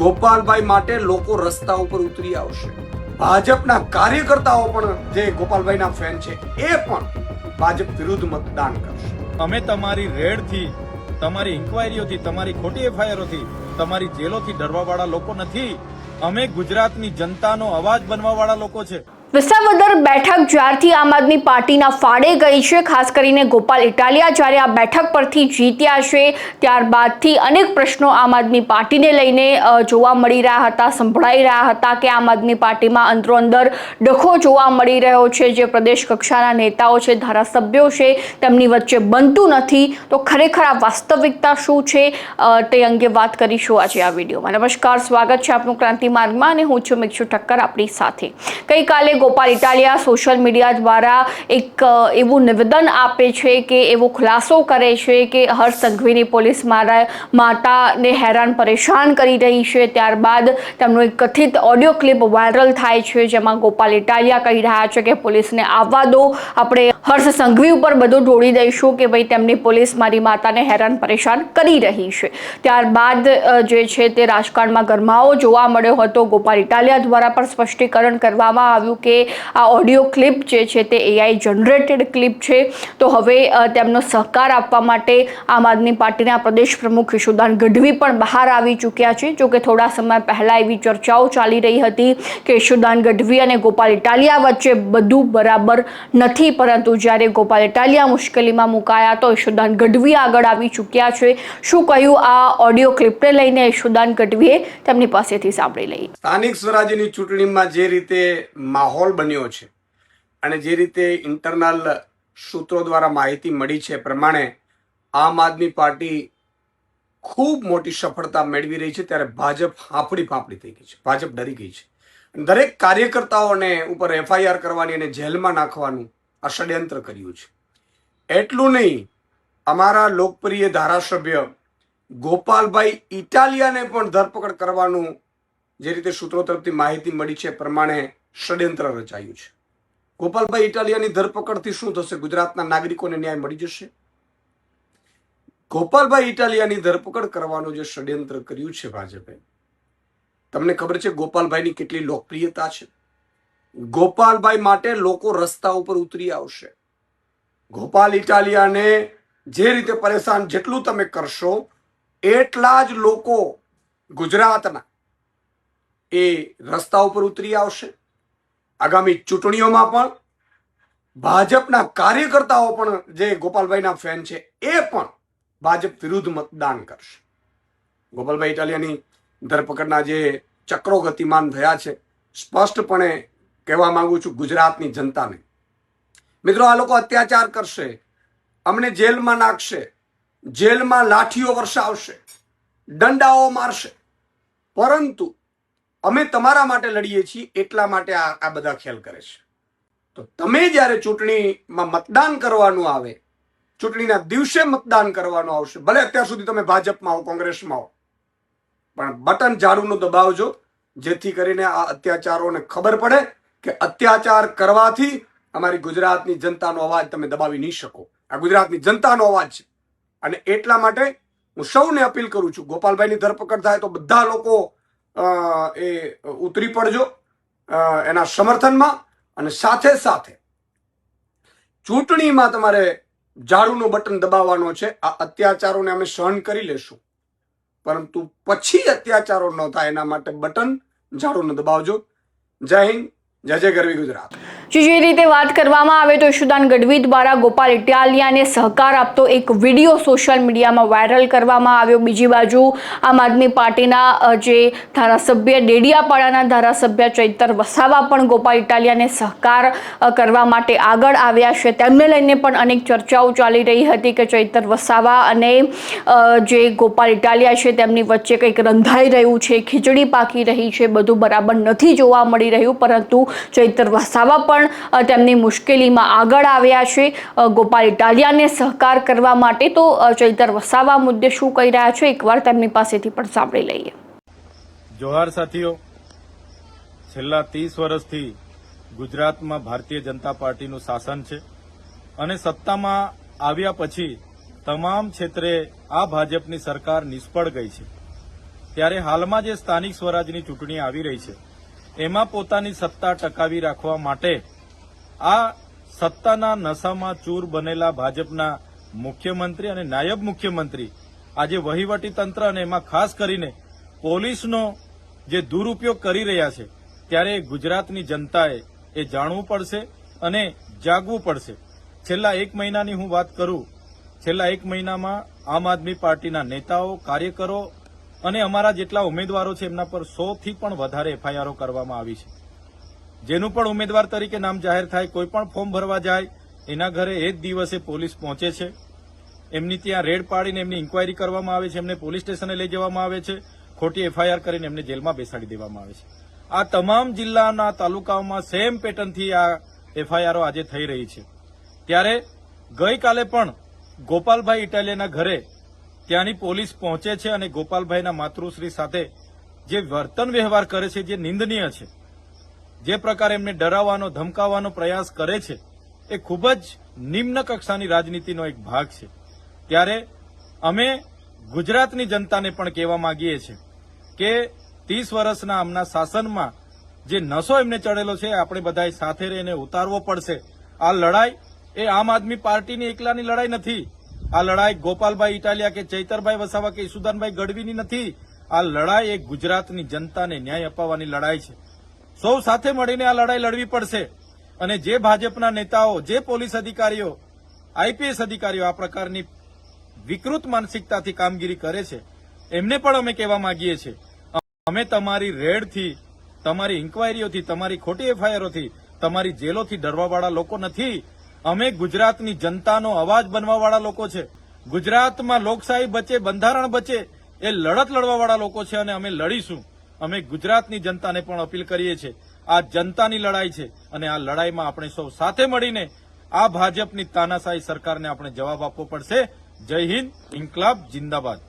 ગોપાલભાઈ માટે લોકો રસ્તા ઉપર ઉતરી આવશે। ભાજપના કાર્યકર્તાઓ પણ જે ગોપાલભાઈના ફેન છે એ પણ ભાજપ વિરુદ્ધ મતદાન કરશે। અમે તમારી રેડથી, તમારી ઇન્ક્વાયરીઓથી, તમારી ખોટી એફઆઈઆરોથી, તમારી જેલોથી ડરવાવાળા લોકો નથી। અમે ગુજરાતની જનતાનો અવાજ બનવાવાળા લોકો છે। વિસાવદર બેઠક જ્યારથી આમ આદમી પાર્ટીના ફાળે ગઈ છે, ખાસ કરીને ગોપાલ ઇટાલિયા જ્યારે આ બેઠક પરથી જીત્યા છે ત્યારબાદથી અનેક પ્રશ્નો આમ આદમી પાર્ટીને લઈને જોવા મળી રહ્યા હતા, સંભળાઈ રહ્યા હતા કે આમ આદમી પાર્ટીમાં અંદરોઅંદર ડખો જોવા મળી રહ્યો છે। જે પ્રદેશ કક્ષાના નેતાઓ છે, ધારાસભ્યો છે, તેમની વચ્ચે બનતું નથી। તો ખરેખર આ વાસ્તવિકતા શું છે તે અંગે વાત કરીશું આજે આ વિડીયોમાં। નમસ્કાર, સ્વાગત છે આપનું ક્રાંતિ માર્ગમાં અને હું છું મિક્ષુ ઠક્કર આપણી સાથે। ગઈકાલે ગોપાલ ઇટાલિયા સોશિયલ મીડિયા દ્વારા એક એવું નિવેદન આપે છે કે એવો ખુલાસો કરે છે કે હર્ષ સંઘવીની પોલીસ માતાને હેરાન પરેશાન કરી રહી છે। ત્યારબાદ તેમનો એક કથિત ઓડિયો ક્લિપ વાયરલ થાય છે, જેમાં ગોપાલ ઇટાલિયા કહી રહ્યા છે કે પોલીસને આવવા દો, આપણે હર્ષ સંઘવી ઉપર બધું ઢોળી દઈશું કે ભાઈ તેમની પોલીસ મારી માતાને હેરાન પરેશાન કરી રહી છે। ત્યારબાદ જે છે તે રાજકારણમાં ગરમાવો જોવા મળ્યો હતો। ગોપાલ ઇટાલિયા દ્વારા પણ સ્પષ્ટીકરણ કરવામાં આવ્યું કે આ ઓડિયો ક્લિપ જે છે તે એઆઈ જનરેટેડ ક્લિપ છે। તો હવે તેમનો સહકાર આપવા માટે આમ આદમી પાર્ટીના પ્રદેશ પ્રમુખ ઈશુદાન ગઢવી પણ બહાર આવી ચૂક્યા છે। જો કે થોડા સમય પહેલા એવી ચર્ચાઓ ચાલી રહી હતી કે ઈશુદાન ગઢવી અને ગોપાલ ઇટાલિયા વચ્ચે બધું બરાબર નથી, પરંતુ જ્યારે ગોપાલ ઇટાલિયા મુશ્કેલીમાં મુકાયા તો ઈશુદાન ગઢવી આગળ આવી ચૂક્યા છે। શું કહ્યું આ ઓડિયો ક્લિપને લઈને ઈશુદાન ગઢવીએ, તેમની પાસેથી સાંભળી લઈએ। સ્થાનિક સ્વરાજ્યની ચૂંટણીમાં જે રીતે માહોલ બન્યો છે અને જે રીતે ઇન્ટરનલ સૂત્રો દ્વારા માહિતી મળી છે પ્રમાણે આમ આદમી પાર્ટી ખૂબ મોટી સફળતા મેળવી રહી છે, ત્યારે ભાજપ ફાંફડી થઈ ગઈ છે, ભાજપ ડરી ગઈ છે। દરેક કાર્યકર્તાઓને ઉપર એફઆઈઆર કરવાની અને જેલમાં નાખવાનું આ ષડયંત્ર કર્યું છે। એટલું નહીં, અમારા લોકપ્રિય ધારાસભ્ય ગોપાલભાઈ ઇટાલિયાને પણ ધરપકડ કરવાનું જે રીતે સૂત્રો તરફથી માહિતી મળી છે પ્રમાણે ષડયંત્ર રચાયું છે। ગોપાલભાઈ ઇટાલિયાની ધરપકડથી શું થશે? ગુજરાતના નાગરિકોને ન્યાય મળી જશે? ગોપાલભાઈ ઇટાલિયાની ધરપકડ કરવાનું જે ષડયંત્ર કર્યું છે ભાજપે, તમને ખબર છે ગોપાલભાઈની કેટલી લોકપ્રિયતા છે? ગોપાલભાઈ માટે લોકો રસ્તા ઉપર ઉતરી આવશે। ગોપાલ ઇટાલિયાને જે રીતે પરેશાન જેટલું તમે કરશો એટલા જ લોકો ગુજરાતના એ રસ્તા ઉપર ઉતરી આવશે। આગામી ચૂંટણીઓમાં પણ ભાજપના કાર્યકર્તાઓ પણ જે ગોપાલભાઈના ફેન છે એ પણ ભાજપ વિરુદ્ધ મતદાન કરશે। ગોપાલભાઈ ઇટાલિયાની ધરપકડના જે ચક્રો ગતિમાન થયા છે, સ્પષ્ટપણે કહેવા માંગુ છું ગુજરાતની જનતાને, મિત્રો આ લોકો અત્યાચાર કરશે, અમને જેલમાં નાખશે, જેલમાં લાઠીઓ વરસાવશે, દંડાઓ મારશે, પરંતુ અમે તમારા માટે લડીએ છીએ એટલા માટે આ બધા ખેલ કરે છે। તો તમે જ્યારે ચૂંટણીમાં મતદાન કરવાનું આવે, ચૂંટણીના દિવસે મતદાન કરવાનું આવશે, ભલે અત્યાર સુધી તમે ભાજપમાં હો, કોંગ્રેસમાં હો, પણ બટન ઝાડુનું દબાવજો, જેથી કરીને આ અત્યાચારોને ખબર પડે કે અત્યાચાર કરવાથી અમારી ગુજરાતની જનતાનો અવાજ તમે દબાવી નહીં શકો। આ ગુજરાતની જનતાનો અવાજ છે અને એટલા માટે હું સૌને અપીલ કરું છું, ગોપાલભાઈની ધરપકડ થાય તો બધા લોકો એ ઉતરી પડજો એના સમર્થનમાં, અને સાથે સાથે ચૂંટણીમાં તમારે ઝાડુનું બટન દબાવવાનો છે। આ અત્યાચારોને અમે સહન કરી લેશું, પરંતુ પછી અત્યાચારો ન થાય એના માટે બટન ઝાડુનું દબાવજો। જય હિન્દ, જય જય ગરવી ગુજરાત। જે રીતે વાત કરવામાં આવે તો ઈશુદાન ગઢવી દ્વારા ગોપાલ ઇટાલિયાને સહકાર આપતો એક વિડીયો સોશિયલ મીડિયામાં વાયરલ કરવામાં આવ્યો। બીજી બાજુ આમ આદમી પાર્ટીના જે ધારાસભ્ય, ડેડિયાપાડાના ધારાસભ્ય ચૈતર વસાવા પણ ગોપાલ ઇટાલિયાને સહકાર કરવા માટે આગળ આવ્યા છે। તેમને લઈને પણ અનેક ચર્ચાઓ ચાલી રહી હતી કે ચૈતર વસાવા અને જે ગોપાલ ઇટાલિયા છે તેમની વચ્ચે કંઈક રંધાઈ રહ્યું છે, ખીચડી પાકી રહી છે, બધું બરાબર નથી જોવા મળી રહ્યું, પરંતુ ચૈતર વસાવા પણ તેમની મુશ્કેલીમાં આગળ આવ્યા છે ગોપાલ ઇટાલિયાને સહકાર કરવા માટે। તો ચૈતર વસાવા મુદ્દે શું કહી રહ્યા છે એકવાર તેમની પાસેથી પણ સાંભળી લઈએ। જોહાર સાથીઓ, છેલ્લા 30 વર્ષથી ગુજરાતમાં ભારતીય જનતા પાર્ટીનું શાસન છે અને સત્તામાં આવ્યા પછી તમામ ક્ષેત્રે આ ભાજપની સરકાર નિષ્ફળ ગઈ છે। ત્યારે હાલમાં જે સ્થાનિક સ્વરાજની ચૂંટણી આવી રહી છે એમાં પોતાની સત્તા ટકાવી રાખવા માટે આ સત્તાના નશામાં ચૂર બનેલા ભાજપના મુખ્યમંત્રી અને નાયબ મુખ્યમંત્રી આજે વહીવટી તંત્ર અને એમાં ખાસ કરીને પોલીસનો જે દુરુપયોગ કરી રહ્યા છે ત્યારે ગુજરાતની જનતાએ એ જાણવું પડશે અને જાગવું પડશે. છેલ્લા 1 મહિનાની હું વાત કરું, છેલ્લા 1 મહિનામાં આમ આદમી પાર્ટીના નેતાઓ, કાર્યકરો અને અમારા જેટલા ઉમેદવારો છે એમના પર 100 થી પણ વધારે એફઆઈઆરો કરવામાં આવી છે. જેનું પણ ઉમેદવાર તરીકે નામ જાહેર થાય, કોઈ પણ ફોર્મ ભરવા જાય એના ઘરે એ જ દિવસે પોલીસ પહોંચે છે, એમની ત્યાં રેડ પાડીને એમની ઇન્કવાયરી કરવામાં આવે છે, એમને પોલીસ સ્ટેશને લઈ જવામાં આવે છે, ખોટી એફઆઈઆર કરીને એમને જેલમાં બેસાડી દેવામાં આવે છે. આ તમામ જિલ્લાના તાલુકાઓમાં સેમ પેટર્નથી આ એફઆઈઆરો આજે થઈ રહી છે. ત્યારે ગઈકાલે પણ ગોપાલભાઈ ઇટાલિયાના ઘરે ત્યાંની પોલીસ પહોંચે છે અને ગોપાલભાઈના માતૃશ્રી સાથે જે વર્તન વ્યવહાર કરે છે જે નિંદનીય છે, જે પ્રકારે એમને ડરાવવાનો ધમકાવવાનો પ્રયાસ કરે છે એ ખૂબ જ નિમ્ન કક્ષાની રાજનીતિનો એક ભાગ છે. ત્યારે અમે ગુજરાતની જનતાને પણ કહેવા માંગીએ છીએ કે 30 વર્ષના આમના શાસનમાં જે નશો એમને ચડેલો છે આપણે બધાએ સાથે રહીને ઉતારવો પડશે. આ લડાઈ એ આમ આદમી પાર્ટીની એકલાની લડાઈ નથી. આ લડાઈ ગોપાલભાઈ ઇટાલિયા કે ચૈતરભાઈ વસાવા કે ઈસુદાનભાઈ ગઢવીની નથી. આ લડાઈ એ ગુજરાતની જનતાને ન્યાય અપાવવાની લડાઈ છે. સૌ સાથે મળીને આ લડાઈ લડવી પડશે. અને જે ભાજપના નેતાઓ, જે પોલીસ અધિકારીઓ, આઈપીએસ અધિકારીઓ આ પ્રકારની વિકૃત માનસિકતાથી કામગીરી કરે છે એમને પણ અમે કહેવા માંગીએ છીએ, અમે તમારી રેડથી, તમારી ઇન્કવાયરીઓથી, તમારી ખોટી એફઆઈઆરોથી, તમારી જેલોથી ડરવાવાળા લોકો નથી. અમે ગુજરાતની જનતાનો અવાજ બનવાવાળા લોકો છે. ગુજરાતમાં લોકશાહી બચે, બંધારણ બચે એ લડત લડવાવાળા લોકો છે અને અમે લડીશું. અમે ગુજરાતની જનતાને પણ અપીલ કરીએ છીએ, આ જનતાની લડાઈ છે અને આ લડાઈમાં આપણે સૌ સાથે મળીને આ ભાજપની તાનાશાહી સરકારને આપણે જવાબ આપવો પડશે. જય હિન્દ, ઇન્કલાબ જિંદાબાદ.